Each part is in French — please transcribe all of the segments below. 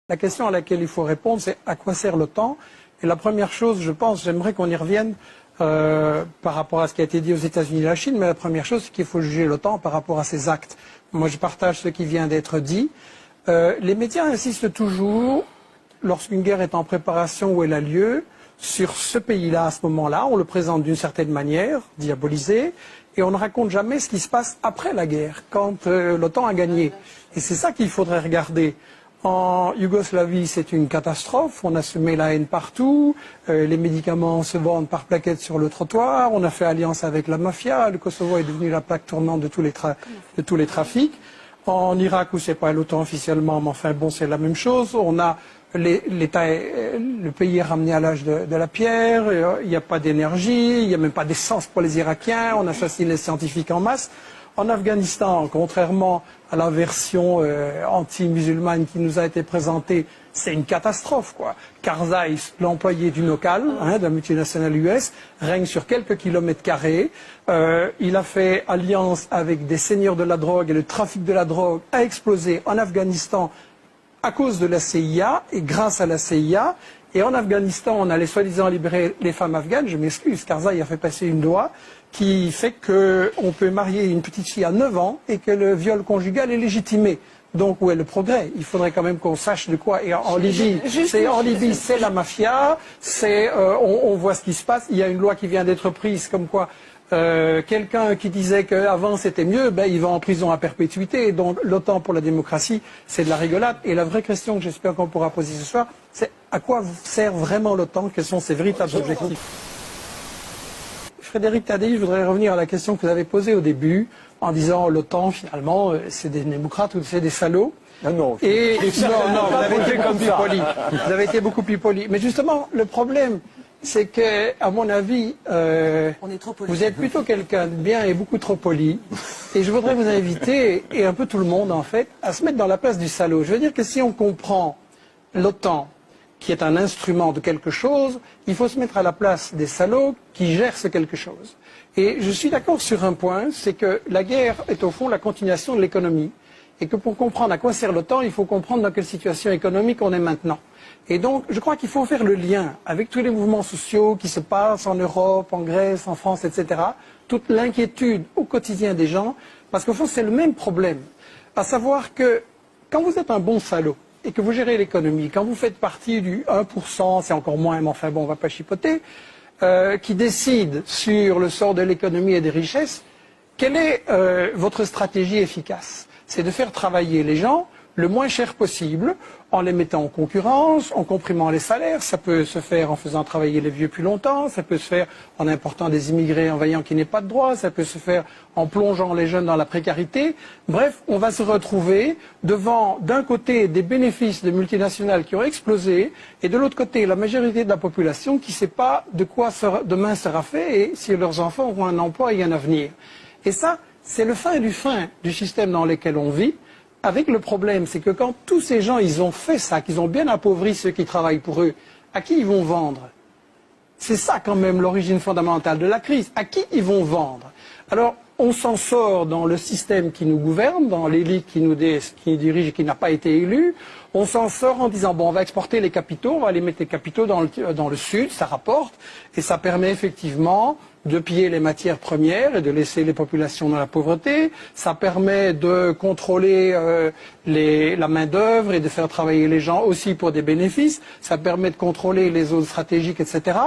La question à laquelle il faut répondre, c'est à quoi sert l'OTAN? Et la première chose, je pense, j'aimerais qu'on y revienne par rapport à ce qui a été dit aux États-Unis et à la Chine, mais la première chose, c'est qu'il faut juger l'OTAN par rapport à ses actes. Moi, je partage ce qui vient d'être dit. Les médias insistent toujours, lorsqu'une guerre est en préparation ou elle a lieu, sur ce pays-là à ce moment-là. On le présente d'une certaine manière, diabolisé, et on ne raconte jamais ce qui se passe après la guerre, quand l'OTAN a gagné. Et c'est ça qu'il faudrait regarder. En Yougoslavie, c'est une catastrophe. On a semé la haine partout. Les médicaments se vendent par plaquettes sur le trottoir. On a fait alliance avec la mafia. Le Kosovo est devenu la plaque tournante de tous les trafics. En Irak, où c'est pas l'OTAN officiellement, mais enfin bon, c'est la même chose. On a le pays est ramené à l'âge de la pierre. Il n'y a pas d'énergie. Il n'y a même pas d'essence pour les Irakiens. On assassine les scientifiques en masse. En Afghanistan, contrairement à la version anti-musulmane qui nous a été présentée, c'est une catastrophe, quoi. Karzai, l'employé du NOCAL, de la multinationale US, règne sur quelques kilomètres carrés. Il a fait alliance avec des seigneurs de la drogue et le trafic de la drogue a explosé en Afghanistan à cause de la CIA et grâce à la CIA. Et en Afghanistan, on allait soi-disant libérer les femmes afghanes. Je m'excuse, Karzai a fait passer une loi qui fait qu'on peut marier une petite fille à 9 ans et que le viol conjugal est légitimé. Donc où est le progrès? Il faudrait quand même qu'on sache de quoi. Et en Libye, c'est la mafia, on voit ce qui se passe. Il y a une loi qui vient d'être prise comme quoi quelqu'un qui disait qu'avant c'était mieux, il va en prison à perpétuité. Donc l'OTAN pour la démocratie, c'est de la rigolade. Et la vraie question que j'espère qu'on pourra poser ce soir, c'est à quoi sert vraiment l'OTAN? Quels sont ses véritables objectifs? Frédéric Tadei, je voudrais revenir à la question que vous avez posée au début, en disant l'OTAN, finalement, c'est des démocrates ou c'est des salauds. Ah non, vous avez été beaucoup plus poli. Vous avez été beaucoup plus poli. Mais justement, le problème, c'est que, à mon avis, vous êtes plutôt quelqu'un de bien et beaucoup trop poli. Et je voudrais vous inviter, et un peu tout le monde en fait, à se mettre dans la place du salaud. Je veux dire que si on comprend l'OTAN, qui est un instrument de quelque chose, il faut se mettre à la place des salauds qui gèrent ce quelque chose. Et je suis d'accord sur un point, c'est que la guerre est au fond la continuation de l'économie. Et que pour comprendre à quoi sert l'OTAN, il faut comprendre dans quelle situation économique on est maintenant. Et donc, je crois qu'il faut faire le lien avec tous les mouvements sociaux qui se passent en Europe, en Grèce, en France, etc. Toute l'inquiétude au quotidien des gens, parce qu'au fond, c'est le même problème. À savoir que quand vous êtes un bon salaud, et que vous gérez l'économie, quand vous faites partie du 1%, c'est encore moins, mais enfin bon, on ne va pas chipoter, qui décide sur le sort de l'économie et des richesses, quelle est votre stratégie efficace? C'est de faire travailler les gens le moins cher possible, en les mettant en concurrence, en comprimant les salaires. Ça peut se faire en faisant travailler les vieux plus longtemps, ça peut se faire en important des immigrés en voyant qu'ils n'aient pas de droits, ça peut se faire en plongeant les jeunes dans la précarité. Bref, on va se retrouver devant, d'un côté, des bénéfices de multinationales qui ont explosé, et de l'autre côté, la majorité de la population qui ne sait pas de quoi demain sera fait et si leurs enfants auront un emploi et un avenir. Et ça, c'est le fin du système dans lequel on vit. Avec le problème, c'est que quand tous ces gens, ils ont fait ça, qu'ils ont bien appauvri ceux qui travaillent pour eux, à qui ils vont vendre? C'est ça quand même l'origine fondamentale de la crise. À qui ils vont vendre? Alors, on s'en sort dans le système qui nous gouverne, dans l'élite qui nous dirige et qui n'a pas été élue. On s'en sort en disant, bon, on va exporter les capitaux, on va aller mettre les capitaux dans le sud, ça rapporte, et ça permet effectivement de piller les matières premières et de laisser les populations dans la pauvreté. Ça permet de contrôler la main-d'œuvre et de faire travailler les gens aussi pour des bénéfices. Ça permet de contrôler les zones stratégiques, etc.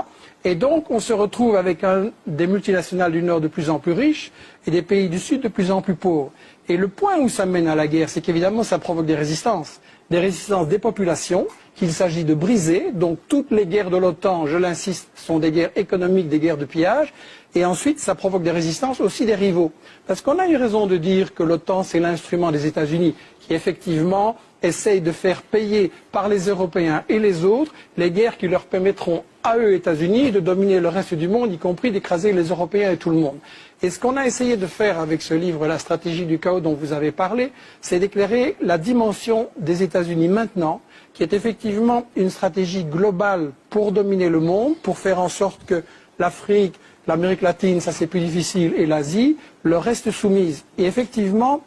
Et donc, on se retrouve avec des multinationales du Nord de plus en plus riches et des pays du Sud de plus en plus pauvres. Et le point où ça mène à la guerre, c'est qu'évidemment, ça provoque des résistances des populations qu'il s'agit de briser. Donc toutes les guerres de l'OTAN, je l'insiste, sont des guerres économiques, des guerres de pillage. Et ensuite, ça provoque des résistances aussi des rivaux. Parce qu'on a eu raison de dire que l'OTAN, c'est l'instrument des États-Unis qui, effectivement, essaye de faire payer par les Européens et les autres les guerres qui leur permettront à eux, États-Unis, de dominer le reste du monde, y compris d'écraser les Européens et tout le monde. Et ce qu'on a essayé de faire avec ce livre, La stratégie du chaos dont vous avez parlé, c'est d'éclairer la dimension des États-Unis maintenant, qui est effectivement une stratégie globale pour dominer le monde, pour faire en sorte que l'Afrique, l'Amérique latine, ça c'est plus difficile, et l'Asie, leur restent soumises. Et effectivement,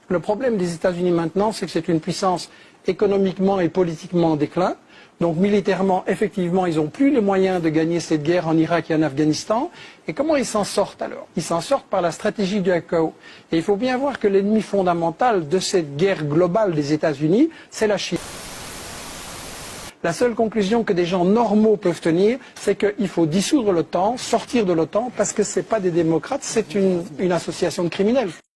le problème des États-Unis maintenant, c'est que c'est une puissance économiquement et politiquement en déclin. Donc militairement, effectivement, ils n'ont plus les moyens de gagner cette guerre en Irak et en Afghanistan. Et comment ils s'en sortent alors? Ils s'en sortent par la stratégie du chaos. Et il faut bien voir que l'ennemi fondamental de cette guerre globale des États-Unis, c'est la Chine. La seule conclusion que des gens normaux peuvent tenir, c'est qu'il faut dissoudre l'OTAN, sortir de l'OTAN, parce que ce n'est pas des démocrates, c'est une association de criminels.